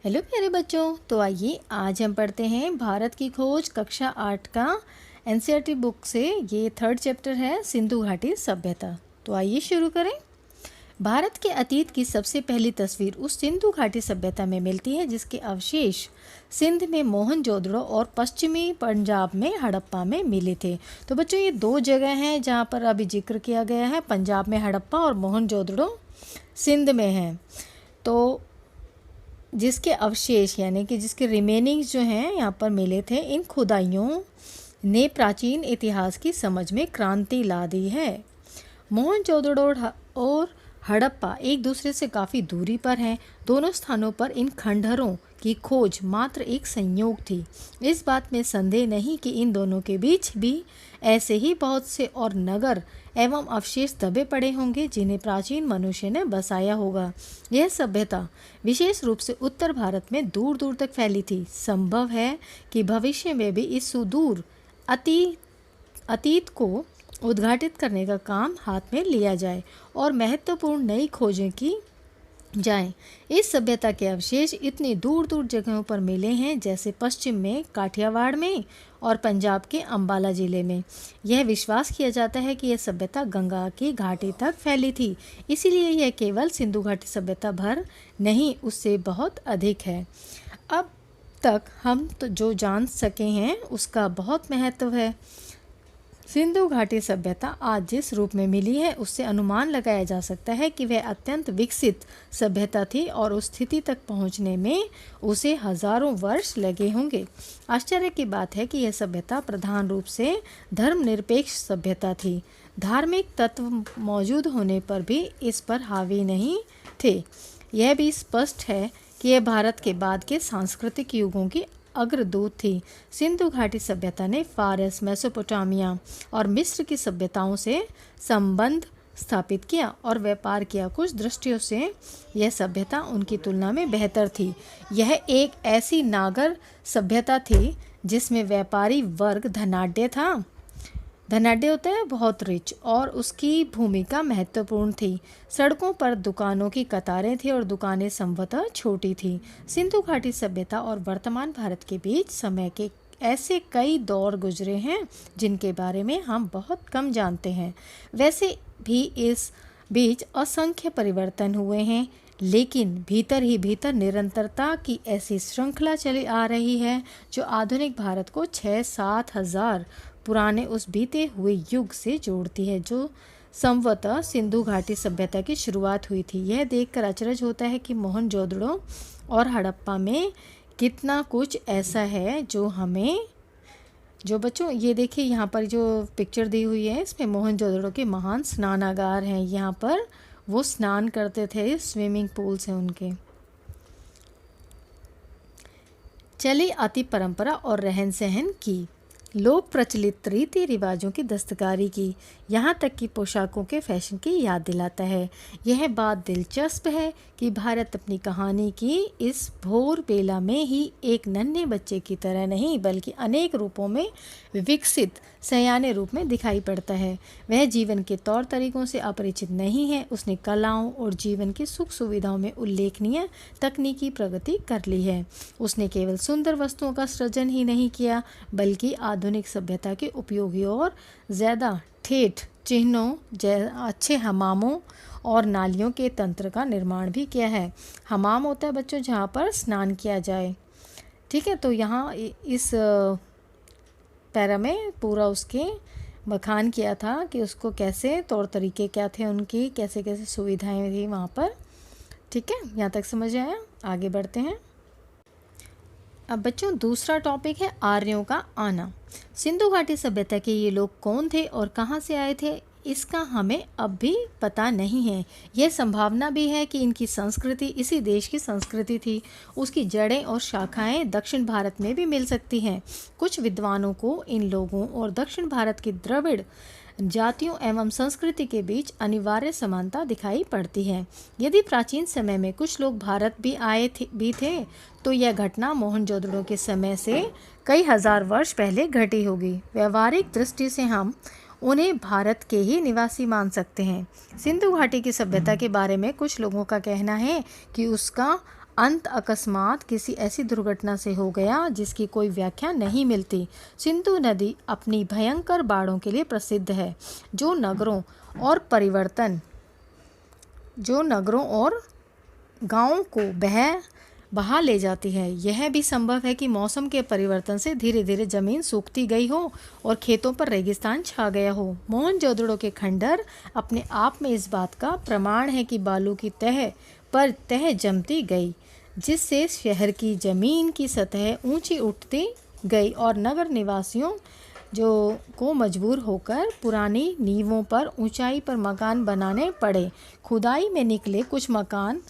Hello प्यारे बच्चों। तो आइए आज हम पढ़ते हैं भारत की खोज कक्षा 8 का एनसीईआरटी बुक से। ये 3rd चैप्टर है सिंधु घाटी सभ्यता। तो आइए शुरू करें। भारत के अतीत की सबसे पहली तस्वीर उस सिंधु घाटी सभ्यता में मिलती है जिसके अवशेष सिंध में मोहनजोदड़ो और पश्चिमी पंजाब में हड़प्पा में मिले थे। तो बच्चों ये दो जगह हैं जहाँ पर अभी जिक्र किया गया है। पंजाब में हड़प्पा और मोहनजोदड़ो सिंध में है। तो जिसके अवशेष यानी कि जिसके रिमेनिंग्स जो हैं यहाँ पर मिले थे। इन खुदाइयों ने प्राचीन इतिहास की समझ में क्रांति ला दी है। मोहनजोदड़ो और हड़प्पा एक दूसरे से काफ़ी दूरी पर हैं। दोनों स्थानों पर इन खंडहरों की खोज मात्र एक संयोग थी। इस बात में संदेह नहीं कि इन दोनों के बीच भी ऐसे ही बहुत से और नगर एवं अवशेष दबे पड़े होंगे जिन्हें प्राचीन मनुष्य ने बसाया होगा। यह सभ्यता विशेष रूप से उत्तर भारत में दूर दूर तक फैली थी। संभव है कि भविष्य में भी इस सुदूर अतीत को उद्घाटित करने का काम हाथ में लिया जाए और महत्वपूर्ण नई खोजें की जाएं। इस सभ्यता के अवशेष इतनी दूर दूर जगहों पर मिले हैं, जैसे पश्चिम में काठियावाड़ में और पंजाब के अंबाला जिले में। यह विश्वास किया जाता है कि यह सभ्यता गंगा की घाटी तक फैली थी, इसीलिए यह केवल सिंधु घाटी सभ्यता भर नहीं, उससे बहुत अधिक है। अब तक हम तो जो जान सके हैं उसका बहुत महत्व है। सिंधु घाटी सभ्यता आज जिस रूप में मिली है उससे अनुमान लगाया जा सकता है कि वह अत्यंत विकसित सभ्यता थी और उस स्थिति तक पहुंचने में उसे हजारों वर्ष लगे होंगे। आश्चर्य की बात है कि यह सभ्यता प्रधान रूप से धर्मनिरपेक्ष सभ्यता थी। धार्मिक तत्व मौजूद होने पर भी इस पर हावी नहीं थे। यह भी स्पष्ट है कि यह भारत के बाद के सांस्कृतिक युगों की अग्रदूत थी। सिंधु घाटी सभ्यता ने फारस, मेसोपोटामिया और मिस्र की सभ्यताओं से संबंध स्थापित किया और व्यापार किया। कुछ दृष्टियों से यह सभ्यता उनकी तुलना में बेहतर थी। यह एक ऐसी नागर सभ्यता थी जिसमें व्यापारी वर्ग धनाढ्य था। धनाढ्य होता है बहुत रिच, और उसकी भूमिका महत्वपूर्ण थी। सड़कों पर दुकानों की कतारें थी और दुकानें संभवतः छोटी थी। सिंधु घाटी सभ्यता और वर्तमान भारत के बीच समय के ऐसे कई दौर गुजरे हैं जिनके बारे में हम बहुत कम जानते हैं। वैसे भी इस बीच असंख्य परिवर्तन हुए हैं, लेकिन भीतर ही भीतर निरंतरता की ऐसी श्रृंखला चली आ रही है जो आधुनिक भारत को 6-7 हजार पुराने उस बीते हुए युग से जोड़ती है जो संभवतः सिंधु घाटी सभ्यता की शुरुआत हुई थी। यह देखकर अचरज होता है कि मोहनजोदड़ो और हड़प्पा में कितना कुछ ऐसा है जो बच्चों ये देखिए यहाँ पर जो पिक्चर दी हुई है इसमें मोहनजोदड़ो के महान स्नानागार हैं। यहाँ पर वो स्नान करते थे, स्विमिंग पूल्स हैं उनके। चली आती परंपरा और रहन सहन की, लोक प्रचलित रीति रिवाजों की दस्तकारी की, यहाँ तक कि पोशाकों के फैशन की याद दिलाता है। यह बात दिलचस्प है कि भारत अपनी कहानी की इस भोर बेला में ही एक नन्हे बच्चे की तरह नहीं बल्कि अनेक रूपों में विकसित सयाने रूप में दिखाई पड़ता है। वह जीवन के तौर तरीकों से अपरिचित नहीं है। उसने कलाओं और जीवन की सुख सुविधाओं में उल्लेखनीय तकनीकी प्रगति कर ली है। उसने केवल सुंदर वस्तुओं का सृजन ही नहीं किया बल्कि आधुनिक सभ्यता के उपयोगी और ज़्यादा ठेठ चिन्हों, अच्छे हमामों और नालियों के तंत्र का निर्माण भी किया है। हमाम होता है बच्चों जहाँ पर स्नान किया जाए, ठीक है। तो यहाँ इस पैरा में पूरा उसके बखान किया था कि उसको कैसे तौर तरीके क्या थे उनकी, कैसे कैसे सुविधाएं थी वहाँ पर, ठीक है। यहाँ तक समझ आया। आगे बढ़ते हैं। अब बच्चों दूसरा टॉपिक है आर्यों का आना। सिंधु घाटी सभ्यता के ये लोग कौन थे और कहाँ से आए थे इसका हमें अब भी पता नहीं है। यह संभावना भी है कि इनकी संस्कृति इसी देश की संस्कृति थी। उसकी जड़ें और शाखाएं दक्षिण भारत में भी मिल सकती हैं। कुछ विद्वानों को इन लोगों और दक्षिण भारत की द्रविड़ जातियों एवं संस्कृति के बीच अनिवार्य समानता दिखाई पड़ती है। यदि प्राचीन समय में कुछ लोग भारत भी थे तो यह घटना मोहनजोदड़ो के समय से कई हजार वर्ष पहले घटी होगी। व्यवहारिक दृष्टि से हम उन्हें भारत के ही निवासी मान सकते हैं। सिंधु घाटी की सभ्यता के बारे में कुछ लोगों का कहना है कि उसका अंत अकस्मात किसी ऐसी दुर्घटना से हो गया जिसकी कोई व्याख्या नहीं मिलती। सिंधु नदी अपनी भयंकर बाढ़ों के लिए प्रसिद्ध है, जो नगरों और गांवों को बहा ले जाती है। यह भी संभव है कि मौसम के परिवर्तन से धीरे धीरे जमीन सूखती गई हो और खेतों पर रेगिस्तान छा गया हो। मोहनजोदड़ो के खंडहर अपने आप में इस बात का प्रमाण है कि बालू की तह पर तह जमती गई, जिससे शहर की जमीन की सतह ऊंची उठती गई और नगर निवासियों को मजबूर होकर पुरानी नींवों पर ऊंचाई पर मकान बनाने पड़े। खुदाई में निकले कुछ मकान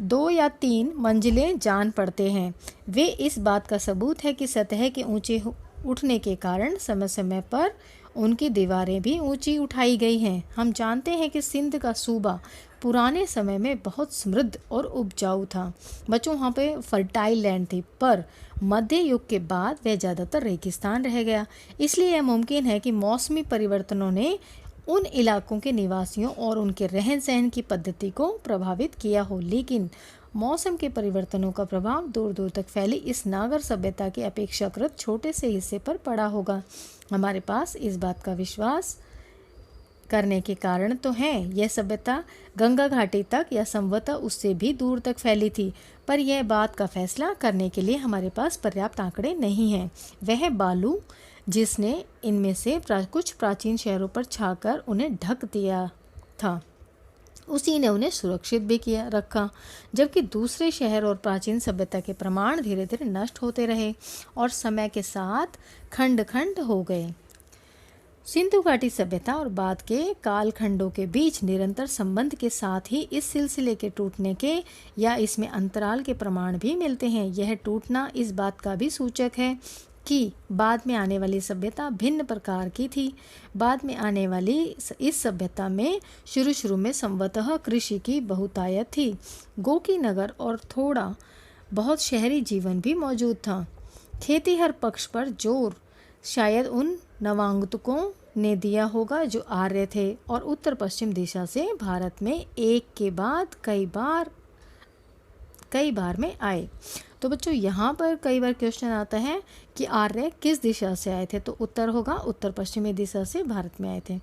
2 या 3 मंजिलें जान पड़ते हैं। वे इस बात का सबूत है कि सतह के ऊंचे उठने के कारण समय समय पर उनकी दीवारें भी ऊंची उठाई गई हैं। हम जानते हैं कि सिंध का सूबा पुराने समय में बहुत समृद्ध और उपजाऊ था। बच्चों, वहाँ पे फर्टाइल लैंड थी, पर मध्य युग के बाद वह ज़्यादातर रेगिस्तान रह गया। इसलिए यह मुमकिन है कि मौसमी परिवर्तनों ने उन इलाकों के निवासियों और उनके रहन सहन की पद्धति को प्रभावित किया हो। लेकिन मौसम के परिवर्तनों का प्रभाव दूर दूर तक फैली इस नागर सभ्यता के अपेक्षाकृत छोटे से हिस्से पर पड़ा होगा। हमारे पास इस बात का विश्वास करने के कारण तो हैं। यह सभ्यता गंगा घाटी तक या संभवतः उससे भी दूर तक फैली थी, पर यह बात का फैसला करने के लिए हमारे पास पर्याप्त आंकड़े नहीं हैं। वह बालू जिसने इनमें से कुछ प्राचीन शहरों पर छाकर उन्हें ढक दिया था, उसी ने उन्हें सुरक्षित भी किया रखा, जबकि दूसरे शहर और प्राचीन सभ्यता के प्रमाण धीरे धीरे नष्ट होते रहे और समय के साथ खंड खंड हो गए। सिंधु घाटी सभ्यता और बाद के कालखंडों के बीच निरंतर संबंध के साथ ही इस सिलसिले के टूटने के या इसमें अंतराल के प्रमाण भी मिलते हैं। यह टूटना इस बात का भी सूचक है कि बाद में आने वाली सभ्यता भिन्न प्रकार की थी। बाद में आने वाली इस सभ्यता में शुरू में संभवतः कृषि की बहुतायत थी। गोकी नगर और थोड़ा बहुत शहरी जीवन भी मौजूद था। खेती हर पक्ष पर जोर शायद उन नवागंतुकों ने दिया होगा जो आर्य थे और उत्तर पश्चिम दिशा से भारत में एक के बाद कई बार में आए। तो बच्चों, यहाँ पर कई बार क्वेश्चन आता है कि आर्य किस दिशा से आए थे, तो उत्तर होगा उत्तर पश्चिमी दिशा से भारत में आए थे।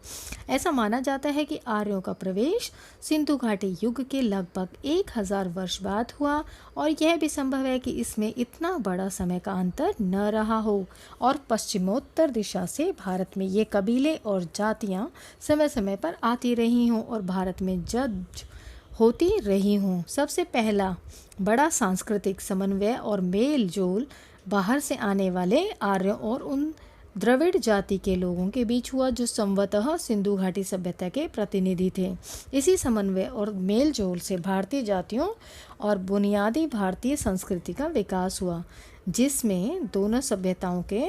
ऐसा माना जाता है कि आर्यों का प्रवेश सिंधु घाटी युग के लगभग 1000 वर्ष बाद हुआ और यह भी संभव है कि इसमें इतना बड़ा समय का अंतर न रहा हो और पश्चिमोत्तर दिशा से भारत में ये कबीले और जातियाँ समय समय पर आती रही हों और भारत में जज होती रही हूँ। सबसे पहला बड़ा सांस्कृतिक समन्वय और मेल जोल बाहर से आने वाले आर्यों और उन द्रविड़ जाति के लोगों के बीच हुआ जो संभवतः सिंधु घाटी सभ्यता के प्रतिनिधि थे। इसी समन्वय और मेल जोल से भारतीय जातियों और बुनियादी भारतीय संस्कृति का विकास हुआ, जिसमें दोनों सभ्यताओं के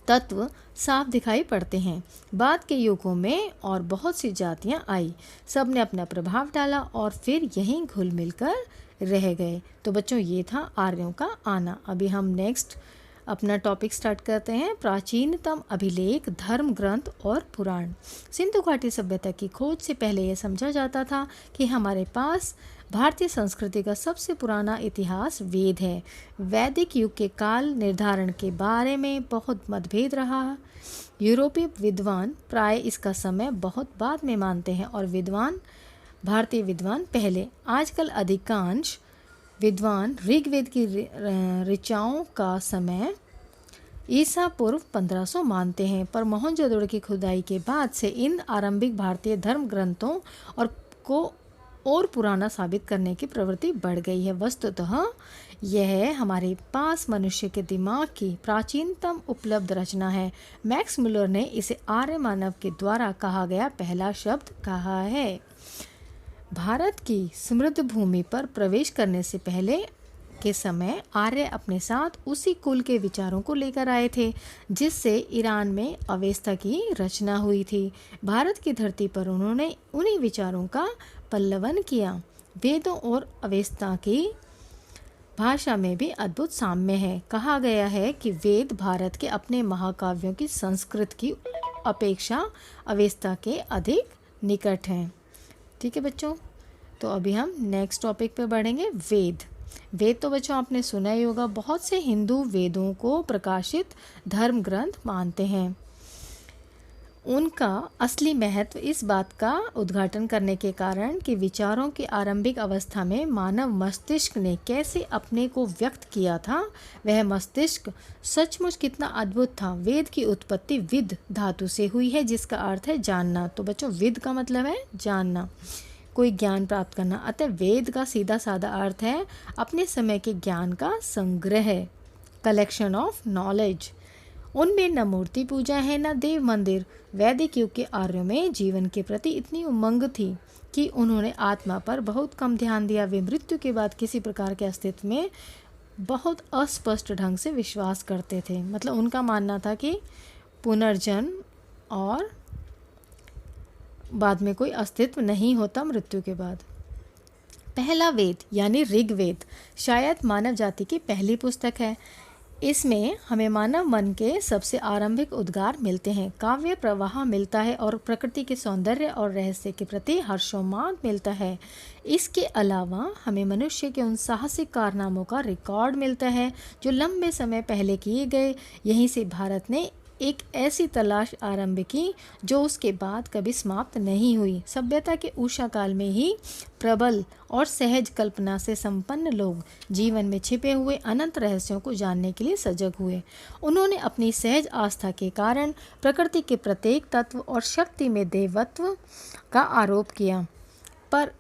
तत्व साफ दिखाई पड़ते हैं। बाद के युगों में और बहुत सी जातियां आई, सब ने अपना प्रभाव डाला और फिर यहीं घुल मिलकर रह गए। तो बच्चों, ये था आर्यों का आना। अभी हम नेक्स्ट अपना टॉपिक स्टार्ट करते हैं। प्राचीनतम अभिलेख, धर्म ग्रंथ और पुराण। सिंधु घाटी सभ्यता की खोज से पहले यह समझा जाता था कि हमारे पास भारतीय संस्कृति का सबसे पुराना इतिहास वेद है। वैदिक युग के काल निर्धारण के बारे में बहुत मतभेद रहा। यूरोपीय विद्वान प्राय इसका समय बहुत बाद में मानते हैं और भारतीय विद्वान पहले। आजकल अधिकांश विद्वान ऋग्वेद की ऋचाओं का समय ईसा पूर्व 1500 मानते हैं, पर मोहनजोदड़ो की खुदाई के बाद से इन आरंभिक भारतीय धर्म ग्रंथों और पुराना साबित करने की प्रवृत्ति बढ़ गई है। वस्तुतः यह हमारे पास मनुष्य के दिमाग की प्राचीनतम उपलब्ध रचना है। मैक्स मुलर ने इसे आर्य मानव के द्वारा कहा गया पहला शब्द कहा है। भारत की समृद्ध भूमि पर प्रवेश करने से पहले के समय आर्य अपने साथ उसी कुल के विचारों को लेकर आए थे जिससे ईरान में अवेस्ता की रचना हुई थी। भारत की धरती पर उन्होंने उन्हीं विचारों का पल्लवन किया। वेदों और अवेस्ता की भाषा में भी अद्भुत साम्य है। कहा गया है कि वेद भारत के अपने महाकाव्यों की संस्कृत की अपेक्षा अवेस्ता के अधिक निकट हैं। ठीक है बच्चों, तो अभी हम नेक्स्ट टॉपिक पे बढ़ेंगे, वेद। वेद तो बच्चों आपने सुना ही होगा, बहुत से हिंदू वेदों को प्रकाशित धर्म ग्रंथ मानते हैं। उनका असली महत्व इस बात का उद्घाटन करने के कारण कि विचारों की आरंभिक अवस्था में मानव मस्तिष्क ने कैसे अपने को व्यक्त किया था, वह मस्तिष्क सचमुच कितना अद्भुत था। वेद की उत्पत्ति विद धातु से हुई है, जिसका अर्थ है जानना। तो बच्चों विद का मतलब है जानना, कोई ज्ञान प्राप्त करना। अतः वेद का सीधा साधा अर्थ है अपने समय के ज्ञान का संग्रह, कलेक्शन ऑफ नॉलेज। उनमें न मूर्ति पूजा है न देव मंदिर। वैदिक युग के आर्यों में जीवन के प्रति इतनी उमंग थी कि उन्होंने आत्मा पर बहुत कम ध्यान दिया। वे मृत्यु के बाद किसी प्रकार के अस्तित्व में बहुत अस्पष्ट ढंग से विश्वास करते थे। मतलब उनका मानना था कि पुनर्जन्म और बाद में कोई अस्तित्व नहीं होता मृत्यु के बाद। पहला वेद यानी ऋग्वेद शायद मानव जाति की पहली पुस्तक है। इसमें हमें मानव मन के सबसे आरंभिक उद्गार मिलते हैं, काव्य प्रवाह मिलता है और प्रकृति के सौंदर्य और रहस्य के प्रति हर्षोन्माद मिलता है। इसके अलावा हमें मनुष्य के उन साहसिक कारनामों का रिकॉर्ड मिलता है जो लंबे समय पहले किए गए। यहीं से भारत ने एक ऐसी तलाश आरंभ की जो उसके बाद कभी समाप्त नहीं हुई। सभ्यता के उषा काल में ही प्रबल और सहज कल्पना से संपन्न लोग जीवन में छिपे हुए अनंत रहस्यों को जानने के लिए सजग हुए। उन्होंने अपनी सहज आस्था के कारण प्रकृति के प्रत्येक तत्व और शक्ति में देवत्व का आरोप किया, पर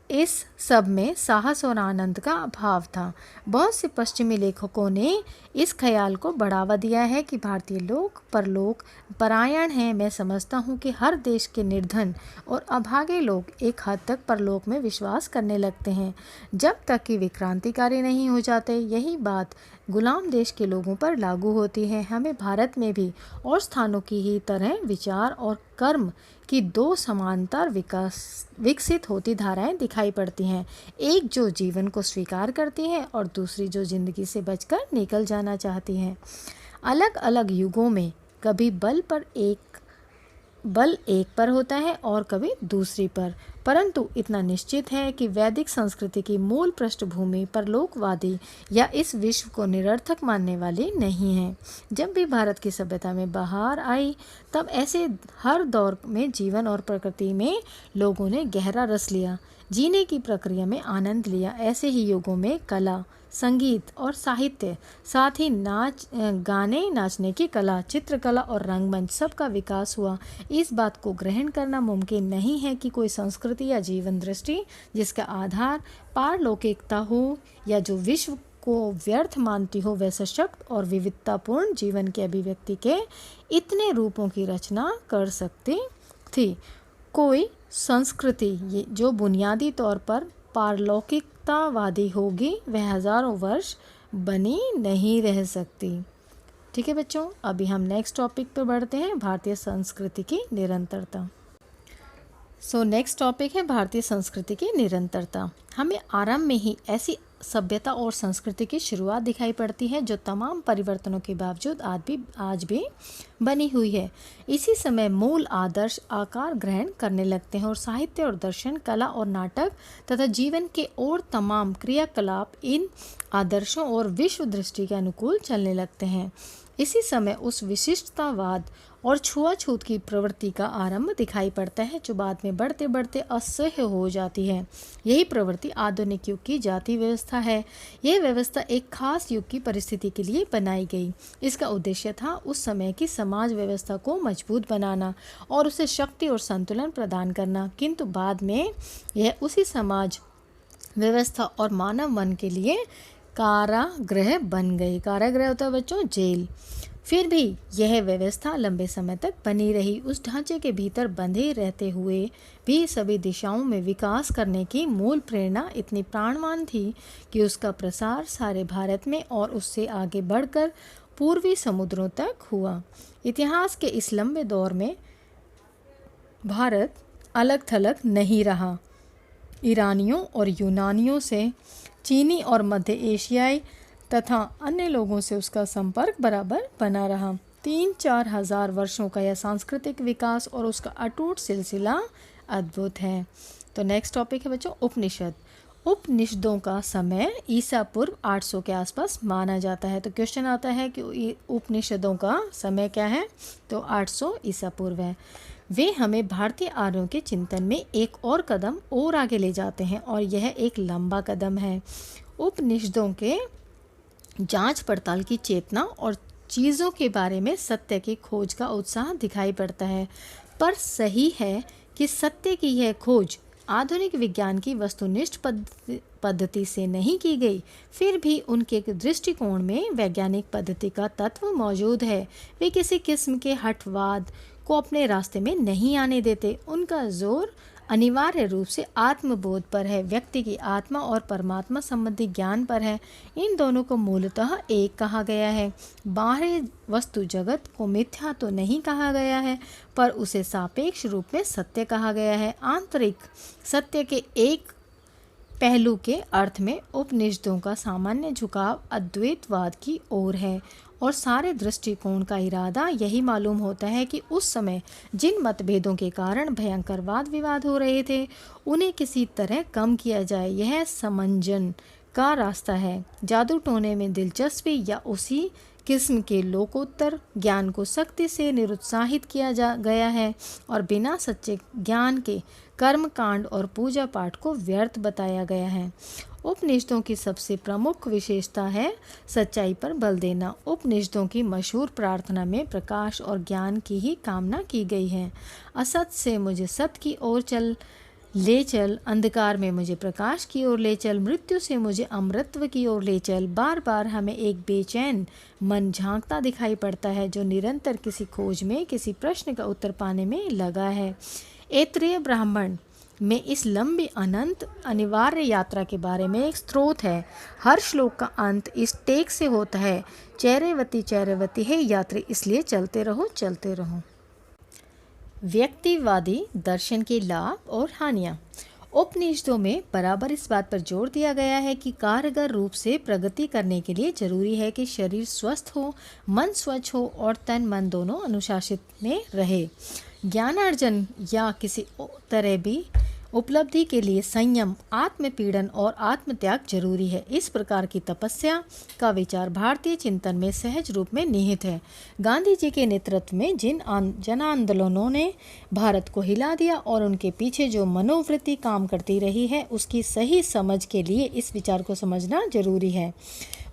इस सब में साहस और आनंद का अभाव था। बहुत से पश्चिमी लेखकों ने इस ख्याल को बढ़ावा दिया है कि भारतीय लोग परलोक परायण हैं। मैं समझता हूँ कि हर देश के निर्धन और अभागे लोग एक हद तक परलोक में विश्वास करने लगते हैं, जब तक कि वे क्रांतिकारी नहीं हो जाते। यही बात गुलाम देश के लोगों पर लागू होती है। हमें भारत में भी और स्थानों की ही तरह विचार और कर्म की दो समांतर विकसित होती धाराएं दिखाई पड़ती हैं, एक जो जीवन को स्वीकार करती है और दूसरी जो जिंदगी से बचकर निकल जाना चाहती है। अलग अलग युगों में कभी बल एक पर होता है और कभी दूसरी पर, परंतु इतना निश्चित है कि वैदिक संस्कृति की मूल पृष्ठभूमि परलोकवादी या इस विश्व को निरर्थक मानने वाली नहीं है। जब भी भारत की सभ्यता में बहार आई, तब ऐसे हर दौर में जीवन और प्रकृति में लोगों ने गहरा रस लिया, जीने की प्रक्रिया में आनंद लिया। ऐसे ही युगों में कला, संगीत और साहित्य, साथ ही गाने नाचने की कला, चित्रकला और रंगमंच सब का विकास हुआ। इस बात को ग्रहण करना मुमकिन नहीं है कि कोई संस्कृति या जीवन दृष्टि जिसका आधार पारलौकिकता हो या जो विश्व को व्यर्थ मानती हो, वह सशक्त और विविधतापूर्ण जीवन के अभिव्यक्ति के इतने रूपों की रचना कर सकती थी। कोई संस्कृति जो बुनियादी तौर पर पारलौकिकतावादी होगी, वह हजारों वर्ष बनी नहीं रह सकती। ठीक है बच्चों, अभी हम नेक्स्ट टॉपिक पर बढ़ते हैं, भारतीय संस्कृति की निरंतरता। नेक्स्ट टॉपिक है भारतीय संस्कृति की निरंतरता। हमें आरंभ में ही ऐसी सभ्यता और संस्कृति की शुरुआत दिखाई पड़ती है जो तमाम परिवर्तनों के बावजूद आज भी बनी हुई है। इसी समय मूल आदर्श आकार ग्रहण करने लगते हैं और साहित्य और दर्शन, कला और नाटक तथा जीवन के और तमाम क्रियाकलाप इन आदर्शों और विश्व दृष्टि के अनुकूल चलने लगते हैं। इसी समय उस विशिष्टतावाद और छुआछूत की प्रवृत्ति का आरंभ दिखाई पड़ता है जो बाद में बढ़ते बढ़ते असह्य हो जाती है। यही प्रवृत्ति आधुनिक युग की जाति व्यवस्था है। यह व्यवस्था एक खास युग की परिस्थिति के लिए बनाई गई। इसका उद्देश्य था उस समय की समाज व्यवस्था को मजबूत बनाना और उसे शक्ति और संतुलन प्रदान करना, किंतु बाद में यह उसी समाज व्यवस्था और मानव मन के लिए कारागृह बन गई। कारागृह होता है बच्चों जेल। फिर भी यह व्यवस्था लंबे समय तक बनी रही। उस ढांचे के भीतर बंधे रहते हुए भी सभी दिशाओं में विकास करने की मूल प्रेरणा इतनी प्राणवान थी कि उसका प्रसार सारे भारत में और उससे आगे बढ़कर पूर्वी समुद्रों तक हुआ। इतिहास के इस लंबे दौर में भारत अलग थलग नहीं रहा। ईरानियों और यूनानियों से, चीनी और मध्य एशियाई तथा अन्य लोगों से उसका संपर्क बराबर बना रहा। 3-4 हजार वर्षों का यह सांस्कृतिक विकास और उसका अटूट सिलसिला अद्भुत है। तो नेक्स्ट टॉपिक है बच्चों उपनिषद। उपनिषदों का समय ईसा पूर्व 800 के आसपास माना जाता है। तो क्वेश्चन आता है कि उपनिषदों का समय क्या है, तो 800 ईसा पूर्व है। वे हमें भारतीय आर्यों के चिंतन में एक और कदम और आगे ले जाते हैं और यह एक लंबा कदम है। उपनिषदों के जांच पड़ताल की चेतना और चीज़ों के बारे में सत्य की खोज का उत्साह दिखाई पड़ता है। पर सही है कि सत्य की यह खोज आधुनिक विज्ञान की वस्तुनिष्ठ पद्धति से नहीं की गई, फिर भी उनके दृष्टिकोण में वैज्ञानिक पद्धति का तत्व मौजूद है। वे किसी किस्म के हठवाद को अपने रास्ते में नहीं आने देते। उनका जोर अनिवार्य रूप से आत्मबोध पर है, व्यक्ति की आत्मा और परमात्मा संबंधी ज्ञान पर है। इन दोनों को मूलतः एक कहा गया है। बाहरी वस्तु जगत को मिथ्या तो नहीं कहा गया है, पर उसे सापेक्ष रूप में सत्य कहा गया है। आंतरिक सत्य के एक पहलू के अर्थ में उपनिषदों का सामान्य झुकाव अद्वैतवाद की ओर है और सारे दृष्टिकोण का इरादा यही मालूम होता है कि उस समय जिन मतभेदों के कारण भयंकर वाद विवाद हो रहे थे उन्हें किसी तरह कम किया जाए। यह समंजन का रास्ता है। जादू टोने में दिलचस्पी या उसी किस्म के लोकोत्तर ज्ञान को सख्ती से निरुत्साहित किया गया है और बिना सच्चे ज्ञान के कर्म कांड और पूजा पाठ को व्यर्थ बताया गया है। उपनिषदों की सबसे प्रमुख विशेषता है सच्चाई पर बल देना। उपनिषदों की मशहूर प्रार्थना में प्रकाश और ज्ञान की ही कामना की गई है। असत से मुझे सत्य की ओर ले चल, अंधकार में मुझे प्रकाश की ओर ले चल, मृत्यु से मुझे अमृतत्व की ओर ले चल। बार बार हमें एक बेचैन मन झांकता दिखाई पड़ता है जो निरंतर किसी खोज में, किसी प्रश्न का उत्तर पाने में लगा है। ऐतरेय ब्राह्मण में इस लंबी अनंत अनिवार्य यात्रा के बारे में एक स्रोत है। हर श्लोक का अंत इस टेक से होता है, चैरवती है यात्री, इसलिए चलते रहो चलते रहो। व्यक्तिवादी दर्शन के लाभ और हानियाँ। उपनिषदों में बराबर इस बात पर जोर दिया गया है कि कारगर रूप से प्रगति करने के लिए जरूरी है कि शरीर स्वस्थ हो, मन स्वच्छ हो और तन मन दोनों अनुशासित में रहे। ज्ञानार्जन या किसी तरह भी उपलब्धि के लिए संयम, आत्मपीड़न और आत्मत्याग जरूरी है। इस प्रकार की तपस्या का विचार भारतीय चिंतन में सहज रूप में निहित है। गांधी जी के नेतृत्व में जिन जन आंदोलनों ने भारत को हिला दिया और उनके पीछे जो मनोवृत्ति काम करती रही है, उसकी सही समझ के लिए इस विचार को समझना जरूरी है।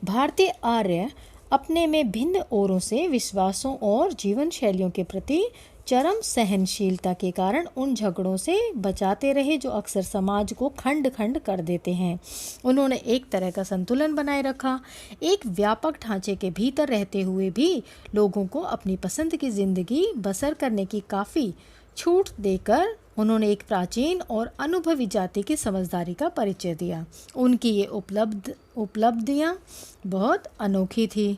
भारतीय आर्य अपने में भिन्न ओरों से विश्वासों और जीवन शैलियों के प्रति चरम सहनशीलता के कारण उन झगड़ों से बचाते रहे जो अक्सर समाज को खंड खंड कर देते हैं। उन्होंने एक तरह का संतुलन बनाए रखा। एक व्यापक ढांचे के भीतर रहते हुए भी लोगों को अपनी पसंद की जिंदगी बसर करने की काफ़ी छूट देकर उन्होंने एक प्राचीन और अनुभवी जाति की समझदारी का परिचय दिया। उनकी ये उपलब्धियाँ बहुत अनोखी थी।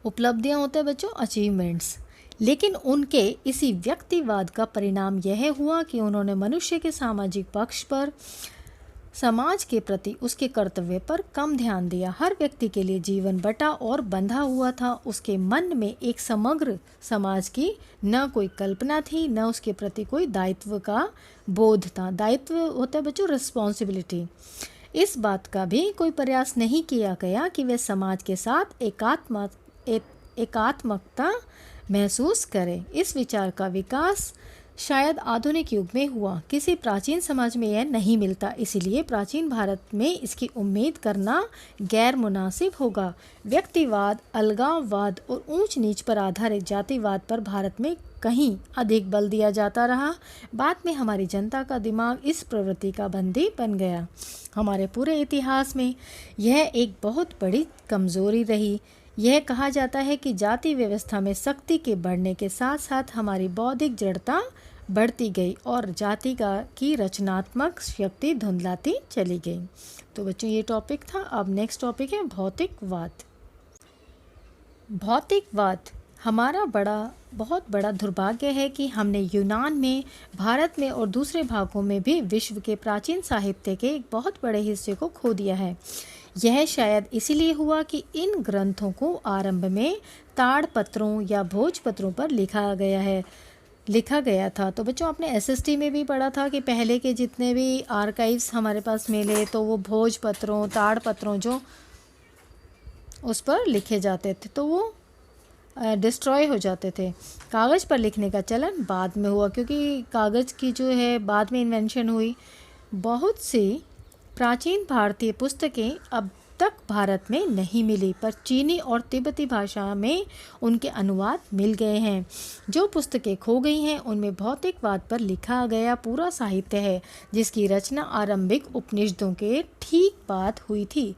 उपलब्धियाँ होते हैं बच्चों अचीवमेंट्स, लेकिन उनके इसी व्यक्तिवाद का परिणाम यह हुआ कि उन्होंने मनुष्य के सामाजिक पक्ष पर, समाज के प्रति उसके कर्तव्य पर कम ध्यान दिया। हर व्यक्ति के लिए जीवन बटा और बंधा हुआ था। उसके मन में एक समग्र समाज की न कोई कल्पना थी, न उसके प्रति कोई दायित्व का बोध था। दायित्व होता है बच्चों रिस्पॉन्सिबिलिटी। इस बात का भी कोई प्रयास नहीं किया गया कि वे समाज के साथ एकात्मकता महसूस करें। इस विचार का विकास शायद आधुनिक युग में हुआ। किसी प्राचीन समाज में यह नहीं मिलता, इसीलिए प्राचीन भारत में इसकी उम्मीद करना गैर मुनासिब होगा। व्यक्तिवाद, अलगाववाद और ऊंच नीच पर आधारित जातिवाद पर भारत में कहीं अधिक बल दिया जाता रहा। बाद में हमारी जनता का दिमाग इस प्रवृत्ति का बंदी बन गया। हमारे पूरे इतिहास में यह एक बहुत बड़ी कमजोरी रही। यह कहा जाता है कि जाति व्यवस्था में शक्ति के बढ़ने के साथ साथ हमारी बौद्धिक जड़ता बढ़ती गई और जाति की रचनात्मक शक्ति धुंधलाती चली गई। तो बच्चों ये टॉपिक था। अब नेक्स्ट टॉपिक है भौतिकवाद। भौतिकवाद हमारा बहुत बड़ा दुर्भाग्य है कि हमने यूनान में, भारत में और दूसरे भागों में भी विश्व के प्राचीन साहित्य के एक बहुत बड़े हिस्से को खो दिया है। यह शायद इसीलिए हुआ कि इन ग्रंथों को आरंभ में ताड़पत्रों या भोजपत्रों पर लिखा गया है। लिखा गया था। तो बच्चों आपने एसएसटी में भी पढ़ा था कि पहले के जितने भी आर्काइव्स हमारे पास मिले तो वो भोजपत्रों, ताड़पत्रों जो उस पर लिखे जाते थे तो वो डिस्ट्रॉय हो जाते थे। कागज़ पर लिखने का चलन बाद में हुआ, क्योंकि कागज़ की जो है बाद में इन्वेंशन हुई। बहुत सी प्राचीन भारतीय पुस्तकें अब तक भारत में नहीं मिली, पर चीनी और तिब्बती भाषा में उनके अनुवाद मिल गए हैं। जो पुस्तकें खो गई हैं उनमें भौतिकवाद पर लिखा गया पूरा साहित्य है, जिसकी रचना आरंभिक उपनिषदों के ठीक बाद हुई थी।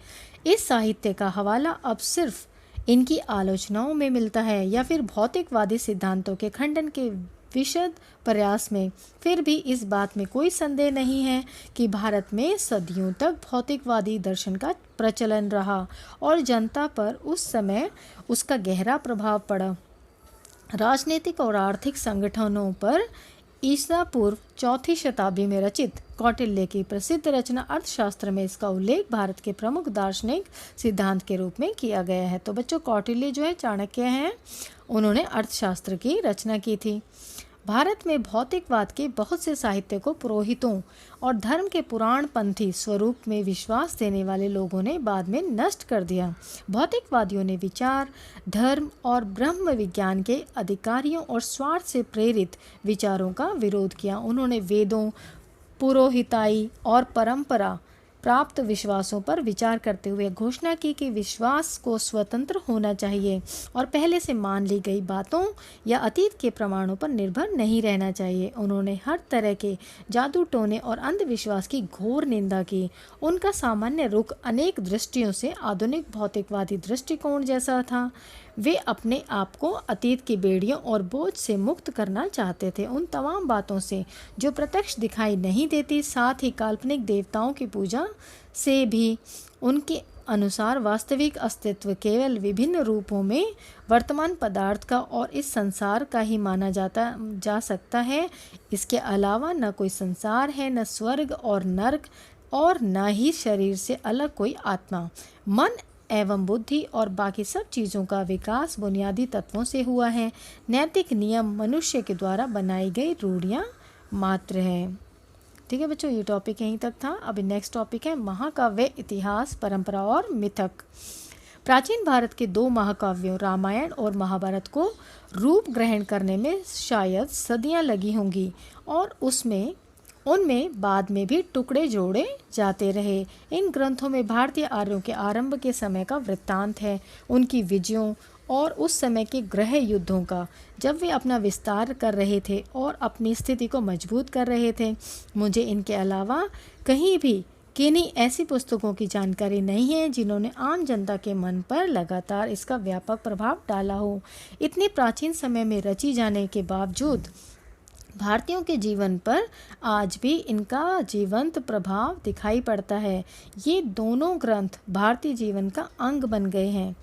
इस साहित्य का हवाला अब सिर्फ इनकी आलोचनाओं में मिलता है या फिर भौतिकवादी सिद्धांतों के खंडन के विशद प्रयास में। फिर भी इस बात में कोई संदेह नहीं है कि भारत में सदियों तक भौतिकवादी दर्शन का प्रचलन रहा और जनता पर उस समय उसका गहरा प्रभाव पड़ा। राजनीतिक और आर्थिक संगठनों पर ईसा पूर्व 4वीं शताब्दी में रचित कौटिल्य की प्रसिद्ध रचना अर्थशास्त्र में इसका उल्लेख भारत के प्रमुख दार्शनिक सिद्धांत के रूप में किया गया है। तो बच्चों कौटिल्य जो है चाणक्य हैं, उन्होंने अर्थशास्त्र की रचना की थी। भारत में भौतिकवाद के बहुत से साहित्य को पुरोहितों और धर्म के पुराणपंथी स्वरूप में विश्वास देने वाले लोगों ने बाद में नष्ट कर दिया। भौतिकवादियों ने विचार, धर्म और ब्रह्म विज्ञान के अधिकारियों और स्वार्थ से प्रेरित विचारों का विरोध किया। उन्होंने वेदों, पुरोहिताई और परंपरा प्राप्त विश्वासों पर विचार करते हुए घोषणा की कि विश्वास को स्वतंत्र होना चाहिए और पहले से मान ली गई बातों या अतीत के प्रमाणों पर निर्भर नहीं रहना चाहिए। उन्होंने हर तरह के जादू टोने और अंधविश्वास की घोर निंदा की। उनका सामान्य रुख अनेक दृष्टियों से आधुनिक भौतिकवादी दृष्टिकोण जैसा था। वे अपने आप को अतीत की बेड़ियों और बोझ से मुक्त करना चाहते थे, उन तमाम बातों से जो प्रत्यक्ष दिखाई नहीं देती, साथ ही काल्पनिक देवताओं की पूजा से भी। उनके अनुसार वास्तविक अस्तित्व केवल विभिन्न रूपों में वर्तमान पदार्थ का और इस संसार का ही माना जा सकता है। इसके अलावा न कोई संसार है, न स्वर्ग और नरक, और न ही शरीर से अलग कोई आत्मा। मन एवं बुद्धि और बाकी सब चीज़ों का विकास बुनियादी तत्वों से हुआ है। नैतिक नियम मनुष्य के द्वारा बनाई गई रूढ़ियाँ मात्र है। ठीक है बच्चों, ये टॉपिक यहीं तक था। अभी नेक्स्ट टॉपिक है महाकाव्य, इतिहास, परंपरा और मिथक। प्राचीन भारत के 2 महाकाव्यों रामायण और महाभारत को रूप ग्रहण करने में शायद सदियां लगी होंगी और उनमें बाद में भी टुकड़े जोड़े जाते रहे। इन ग्रंथों में भारतीय आर्यों के आरंभ के समय का वृत्तांत है, उनकी विजयों और उस समय के गृह युद्धों का, जब वे अपना विस्तार कर रहे थे और अपनी स्थिति को मजबूत कर रहे थे। मुझे इनके अलावा कहीं भी किन्हीं ऐसी पुस्तकों की जानकारी नहीं है जिन्होंने आम जनता के मन पर लगातार इसका व्यापक प्रभाव डाला हो। इतने प्राचीन समय में रची जाने के बावजूद भारतीयों के जीवन पर आज भी इनका जीवंत प्रभाव दिखाई पड़ता है। ये दोनों ग्रंथ भारतीय जीवन का अंग बन गए हैं।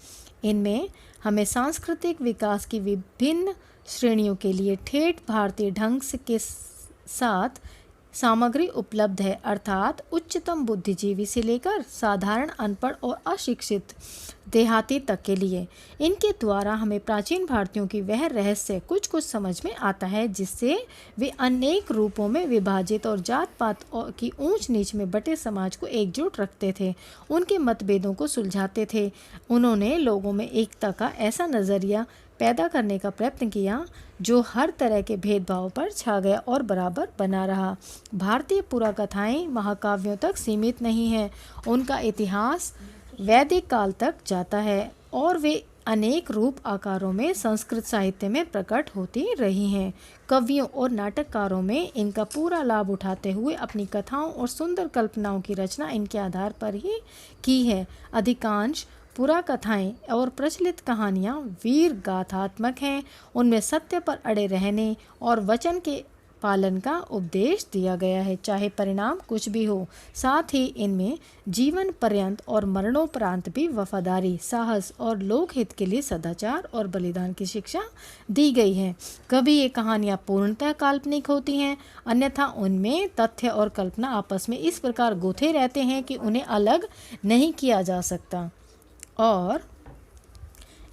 इनमें हमें सांस्कृतिक विकास की विभिन्न श्रेणियों के लिए ठेठ भारतीय ढंग के साथ सामग्री उपलब्ध है, अर्थात उच्चतम बुद्धिजीवी से लेकर साधारण अनपढ़ और अशिक्षित देहाती तक के लिए। इनके द्वारा हमें प्राचीन भारतीयों की वह रहस्य कुछ कुछ समझ में आता है जिससे वे अनेक रूपों में विभाजित और जात पात की ऊंच नीच में बटे समाज को एकजुट रखते थे, उनके मतभेदों को सुलझाते थे। उन्होंने लोगों में एकता का ऐसा नज़रिया पैदा करने का प्रयत्न किया जो हर तरह के भेदभाव पर छा गया और बराबर बना रहा। भारतीय पुराकथाएं महाकाव्यों तक सीमित नहीं है, उनका इतिहास वैदिक काल तक जाता है और वे अनेक रूप आकारों में संस्कृत साहित्य में प्रकट होती रही हैं। कवियों और नाटककारों में इनका पूरा लाभ उठाते हुए अपनी कथाओं और सुंदर कल्पनाओं की रचना इनके आधार पर ही की है। अधिकांश पुराकथाएं और प्रचलित कहानियाँ वीर गाथात्मक हैं, उनमें सत्य पर अड़े रहने और वचन के पालन का उपदेश दिया गया है, चाहे परिणाम कुछ भी हो। साथ ही इनमें जीवन पर्यंत और मरणोपरांत भी वफादारी, साहस और लोकहित के लिए सदाचार और बलिदान की शिक्षा दी गई है। कभी ये कहानियाँ पूर्णतः काल्पनिक होती हैं, अन्यथा उनमें तथ्य और कल्पना आपस में इस प्रकार गुथे रहते हैं कि उन्हें अलग नहीं किया जा सकता। और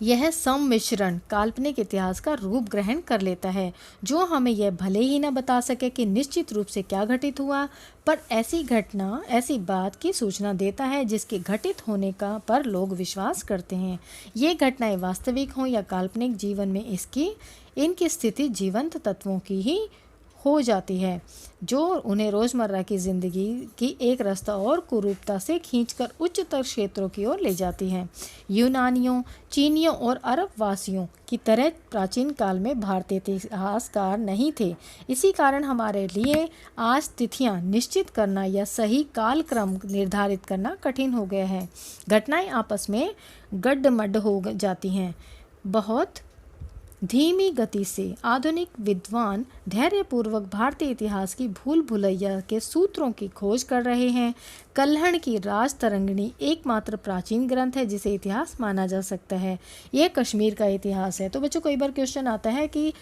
यह सम्मिश्रण काल्पनिक इतिहास का रूप ग्रहण कर लेता है, जो हमें यह भले ही न बता सके कि निश्चित रूप से क्या घटित हुआ, पर ऐसी घटना, ऐसी बात की सूचना देता है जिसके घटित होने का पर लोग विश्वास करते हैं। ये घटनाएं वास्तविक हों या काल्पनिक, जीवन में इनकी स्थिति जीवंत तत्वों की ही हो जाती है, जो उन्हें रोज़मर्रा की ज़िंदगी की एक रास्ता और कुरूपता से खींचकर उच्चतर क्षेत्रों की ओर ले जाती है। यूनानियों, चीनियों और अरब वासियों की तरह प्राचीन काल में भारतीय इतिहासकार नहीं थे। इसी कारण हमारे लिए आज तिथियां निश्चित करना या सही कालक्रम निर्धारित करना कठिन हो गया है। घटनाएं आपस में गड्ढमड्ढ हो जाती हैं। बहुत धीमी गति से आधुनिक विद्वान धैर्यपूर्वक भारतीय इतिहास की भूल भुलैया के सूत्रों की खोज कर रहे हैं। कल्हण की राज तरंगिणी एकमात्र प्राचीन ग्रंथ है जिसे इतिहास माना जा सकता है। यह कश्मीर का इतिहास है। तो बच्चों, कई बार क्वेश्चन आता है कि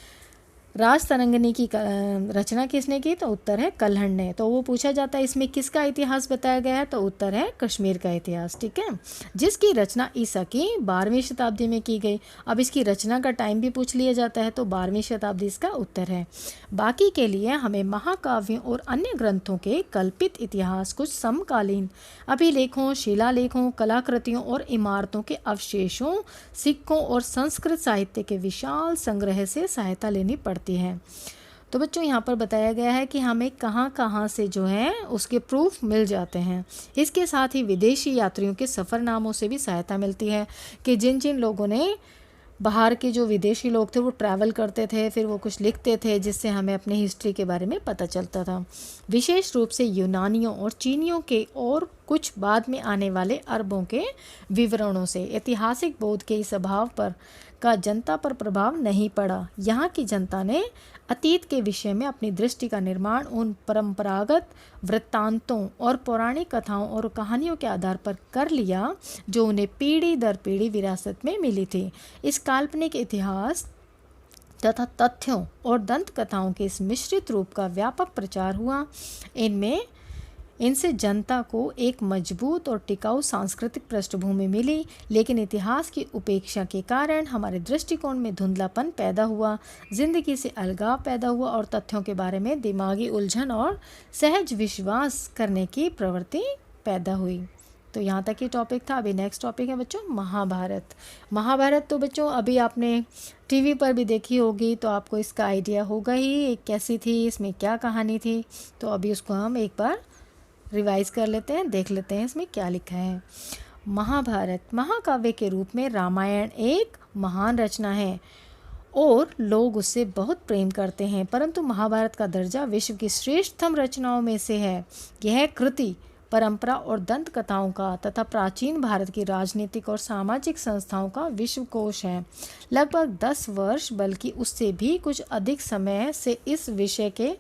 राज तरंगिणी की रचना किसने की, तो उत्तर है कल्हण ने। तो वो पूछा जाता है इसमें किसका इतिहास बताया गया है, तो उत्तर है कश्मीर का इतिहास। ठीक है, जिसकी रचना ईसा की 12वीं शताब्दी में की गई। अब इसकी रचना का टाइम भी पूछ लिया जाता है, तो 12वीं शताब्दी इसका उत्तर है। बाकी के लिए हमें महाकाव्यों और अन्य ग्रंथों के कल्पित इतिहास, कुछ समकालीन अभिलेखों, शिलालेखों, कलाकृतियों और इमारतों के अवशेषों, सिक्कों और संस्कृत साहित्य के विशाल संग्रह से सहायता लेनी पड़ती है। तो बच्चों, यहाँ पर बताया गया है कि हमें कहाँ कहाँ से जो है उसके प्रूफ मिल जाते हैं। इसके साथ ही विदेशी यात्रियों के सफ़रनामों से भी सहायता मिलती है कि जिन जिन लोगों ने, बाहर के जो विदेशी लोग थे वो ट्रैवल करते थे, फिर वो कुछ लिखते थे जिससे हमें अपनी हिस्ट्री के बारे में पता चलता था। विशेष रूप से यूनानियों और चीनियों के और कुछ बाद में आने वाले अरबों के विवरणों से ऐतिहासिक बोध के इस अभाव पर का जनता पर प्रभाव नहीं पड़ा। यहाँ की जनता ने अतीत के विषय में अपनी दृष्टि का निर्माण उन परंपरागत वृत्तांतों और पौराणिक कथाओं और कहानियों के आधार पर कर लिया जो उन्हें पीढ़ी दर पीढ़ी विरासत में मिली थी। इस काल्पनिक इतिहास तथा तथ्यों और दंत कथाओं के इस मिश्रित रूप का व्यापक प्रचार हुआ। इनसे जनता को एक मजबूत और टिकाऊ सांस्कृतिक पृष्ठभूमि मिली, लेकिन इतिहास की उपेक्षा के कारण हमारे दृष्टिकोण में धुंधलापन पैदा हुआ, जिंदगी से अलगाव पैदा हुआ और तथ्यों के बारे में दिमागी उलझन और सहज विश्वास करने की प्रवृत्ति पैदा हुई। तो यहाँ तक ये टॉपिक था। अभी नेक्स्ट टॉपिक है बच्चों महाभारत। महाभारत तो बच्चों अभी आपने टीवी पर भी देखी होगी, तो आपको इसका आइडिया होगा ही कैसी थी, इसमें क्या कहानी थी। तो अभी उसको हम एक बार रिवाइज कर लेते हैं, देख लेते हैं इसमें क्या लिखा है। महाभारत महाकाव्य के रूप में रामायण एक महान रचना है और लोग उससे बहुत प्रेम करते हैं, परंतु महाभारत का दर्जा विश्व की श्रेष्ठतम रचनाओं में से है। यह कृति परंपरा और दंत कथाओं का तथा प्राचीन भारत की राजनीतिक और सामाजिक संस्थाओं का विश्वकोश है। लगभग 10 वर्ष बल्कि उससे भी कुछ अधिक समय से इस विषय के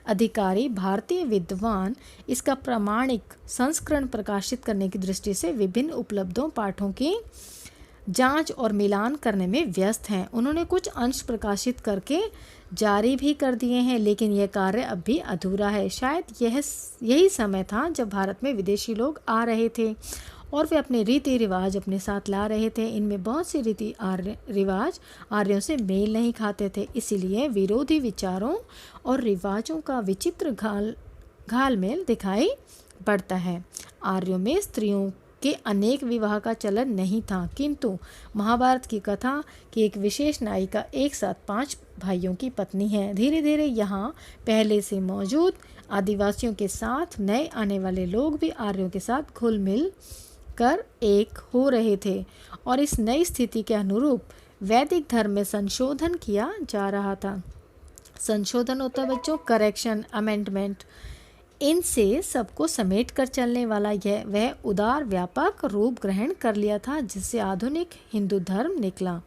अधिकारी भारतीय विद्वान इसका प्रामाणिक संस्करण प्रकाशित करने की दृष्टि से विभिन्न उपलब्धों पाठों की जांच और मिलान करने में व्यस्त हैं। उन्होंने कुछ अंश प्रकाशित करके जारी भी कर दिए हैं, लेकिन यह कार्य अब भी अधूरा है। शायद यही समय था जब भारत में विदेशी लोग आ रहे थे और वे अपने रीति रिवाज अपने साथ ला रहे थे। इनमें बहुत सी रीति रिवाज आर्यों से मेल नहीं खाते थे, इसीलिए विरोधी विचारों और रिवाजों का विचित्र घालमेल दिखाई पड़ता है। आर्यों में स्त्रियों के अनेक विवाह का चलन नहीं था, किंतु महाभारत की कथा कि एक विशेष नायिका एक साथ 5 भाइयों की पत्नी है। धीरे धीरे यहाँ पहले से मौजूद आदिवासियों के साथ नए आने वाले लोग भी आर्यों के साथ घुल मिल कर एक हो रहे थे और इस नई स्थिति के अनुरूप वैदिक धर्म में संशोधन किया जा रहा था। संशोधन होता है बच्चों करेक्शन, अमेंडमेंट। इनसे सबको समेट कर चलने वाला वह उदार व्यापक रूप ग्रहण कर लिया था जिससे आधुनिक हिंदू धर्म निकला।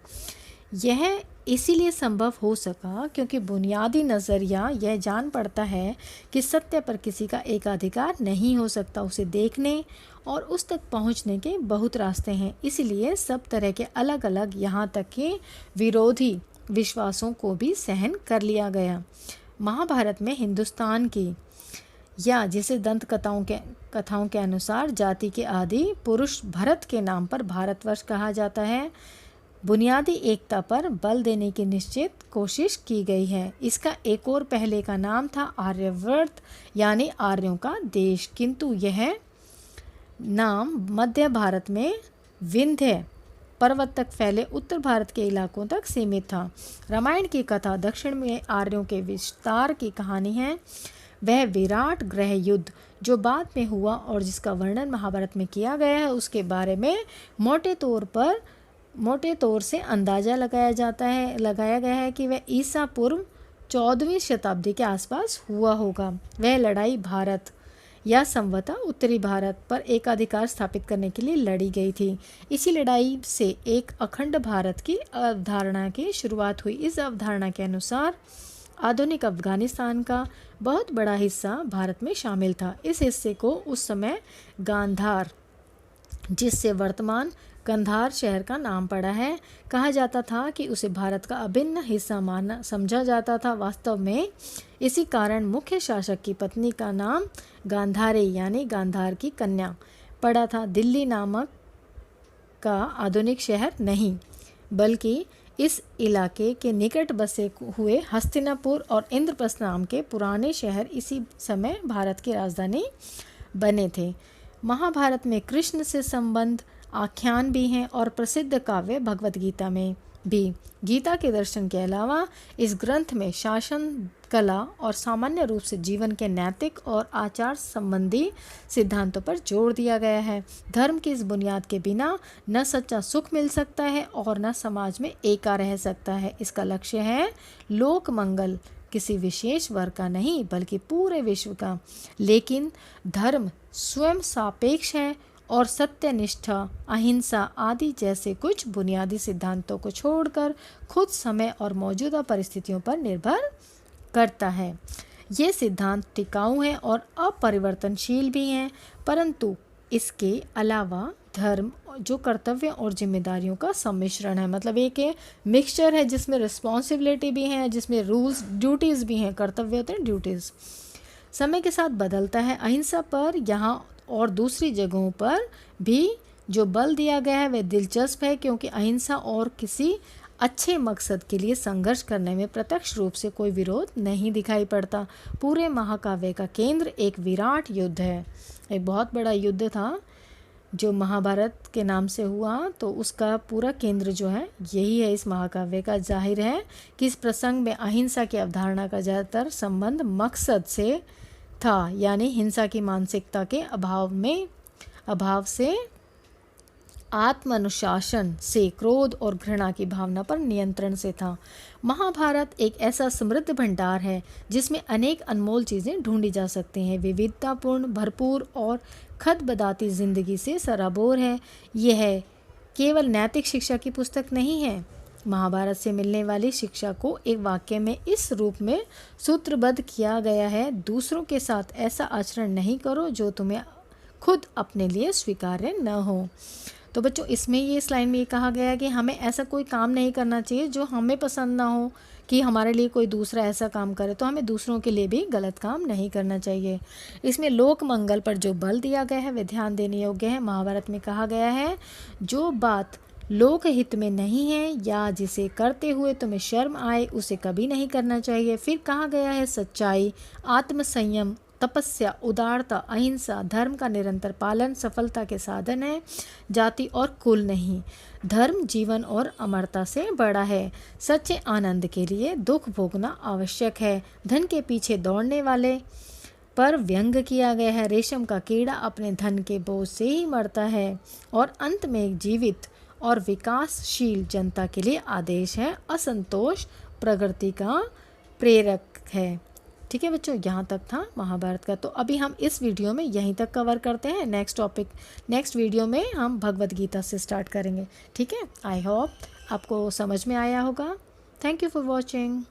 यह इसीलिए संभव हो सका क्योंकि बुनियादी नज़रिया यह जान पड़ता है कि सत्य पर किसी का एकाधिकार नहीं हो सकता। उसे देखने और उस तक पहुंचने के बहुत रास्ते हैं, इसलिए सब तरह के अलग अलग यहाँ तक के विरोधी विश्वासों को भी सहन कर लिया गया। महाभारत में हिंदुस्तान की या जिसे दंत कथाओं के अनुसार जाति के आदि पुरुष भरत के नाम पर भारतवर्ष कहा जाता है। बुनियादी एकता पर बल देने की निश्चित कोशिश की गई है। इसका एक और पहले का नाम था आर्यवर्त यानी आर्यों का देश, किंतु यह नाम मध्य भारत में विंध्य पर्वत तक फैले उत्तर भारत के इलाकों तक सीमित था। रामायण की कथा दक्षिण में आर्यों के विस्तार की कहानी है। वह विराट गृह युद्ध जो बाद में हुआ और जिसका वर्णन महाभारत में किया गया है, उसके बारे में मोटे तौर से अंदाज़ा लगाया गया है कि वह ईसा पूर्व 14वीं शताब्दी के आसपास हुआ होगा। वह लड़ाई भारत या संभवतः उत्तरी भारत पर एकाधिकार स्थापित करने के लिए लड़ी गई थी। इसी लड़ाई से एक अखंड भारत की अवधारणा की शुरुआत हुई। इस अवधारणा के अनुसार आधुनिक अफगानिस्तान का बहुत बड़ा हिस्सा भारत में शामिल था। इस हिस्से को उस समय गांधार, जिससे वर्तमान कंधार शहर का नाम पड़ा है, कहा जाता था कि उसे भारत का अभिन्न हिस्सा समझा जाता था। वास्तव में इसी कारण मुख्य शासक की पत्नी का नाम गांधारी यानी गांधार की कन्या पड़ा था। दिल्ली नामक का आधुनिक शहर नहीं, बल्कि इस इलाके के निकट बसे हुए हस्तिनापुर और इंद्रप्रस्थ नाम के पुराने शहर इसी समय भारत की राजधानी बने थे। महाभारत में कृष्ण से संबंध आख्यान भी हैं और प्रसिद्ध काव्य भगवत गीता में भी। गीता के दर्शन के अलावा इस ग्रंथ में शासन कला और सामान्य रूप से जीवन के नैतिक और आचार संबंधी सिद्धांतों पर जोर दिया गया है। धर्म की इस बुनियाद के बिना न सच्चा सुख मिल सकता है और न समाज में एका रह सकता है। इसका लक्ष्य है लोक मंगल, किसी विशेष वर्ग का नहीं बल्कि पूरे विश्व का। लेकिन धर्म स्वयं सापेक्ष है और सत्यनिष्ठा, अहिंसा आदि जैसे कुछ बुनियादी सिद्धांतों को छोड़कर खुद समय और मौजूदा परिस्थितियों पर निर्भर करता है। ये सिद्धांत टिकाऊ हैं और अपरिवर्तनशील भी हैं, परंतु इसके अलावा धर्म जो कर्तव्य और जिम्मेदारियों का सम्मिश्रण है, मतलब एक मिक्सचर है जिसमें रिस्पॉन्सिबिलिटी भी है, जिसमें रूल्स ड्यूटीज़ भी हैं। कर्तव्य होते हैं, ड्यूटीज़ समय के साथ बदलता है। अहिंसा पर यहाँ और दूसरी जगहों पर भी जो बल दिया गया है वह दिलचस्प है, क्योंकि अहिंसा और किसी अच्छे मकसद के लिए संघर्ष करने में प्रत्यक्ष रूप से कोई विरोध नहीं दिखाई पड़ता। पूरे महाकाव्य का केंद्र एक विराट युद्ध है। एक बहुत बड़ा युद्ध था जो महाभारत के नाम से हुआ, तो उसका पूरा केंद्र जो है यही है इस महाकाव्य का। जाहिर है कि इस प्रसंग में अहिंसा की अवधारणा का ज़्यादातर संबंध मकसद से था, यानी हिंसा की मानसिकता के अभाव से आत्मानुशासन से, क्रोध और घृणा की भावना पर नियंत्रण से था। महाभारत एक ऐसा समृद्ध भंडार है जिसमें अनेक अनमोल चीज़ें ढूंढी जा सकती हैं। विविधतापूर्ण, भरपूर और खदबदाती जिंदगी से सराबोर है। यह केवल नैतिक शिक्षा की पुस्तक नहीं है। महाभारत से मिलने वाली शिक्षा को एक वाक्य में इस रूप में सूत्रबद्ध किया गया है: दूसरों के साथ ऐसा आचरण नहीं करो जो तुम्हें खुद अपने लिए स्वीकार्य न हो। तो बच्चों, इसमें ये इस लाइन में ये कहा गया है कि हमें ऐसा कोई काम नहीं करना चाहिए जो हमें पसंद ना हो, कि हमारे लिए कोई दूसरा ऐसा काम करे तो हमें दूसरों के लिए भी गलत काम नहीं करना चाहिए। इसमें लोक मंगल पर जो बल दिया गया है वह ध्यान देने योग्य है। महाभारत में कहा गया है जो बात लोक हित में नहीं है या जिसे करते हुए तुम्हें शर्म आए उसे कभी नहीं करना चाहिए। फिर कहा गया है सच्चाई, आत्मसंयम, तपस्या, उदारता, अहिंसा, धर्म का निरंतर पालन सफलता के साधन है, जाति और कुल नहीं। धर्म जीवन और अमरता से बड़ा है। सच्चे आनंद के लिए दुख भोगना आवश्यक है। धन के पीछे दौड़ने वाले पर व्यंग किया गया है। रेशम का कीड़ा अपने धन के बोझ से ही मरता है। और अंत में एक जीवित और विकासशील जनता के लिए आदेश है: असंतोष प्रगति का प्रेरक है। ठीक है बच्चों, यहाँ तक था महाभारत का। तो अभी हम इस वीडियो में यहीं तक कवर करते हैं। नेक्स्ट वीडियो में हम भगवत गीता से स्टार्ट करेंगे। ठीक है, आई होप आपको समझ में आया होगा। Thank you for watching.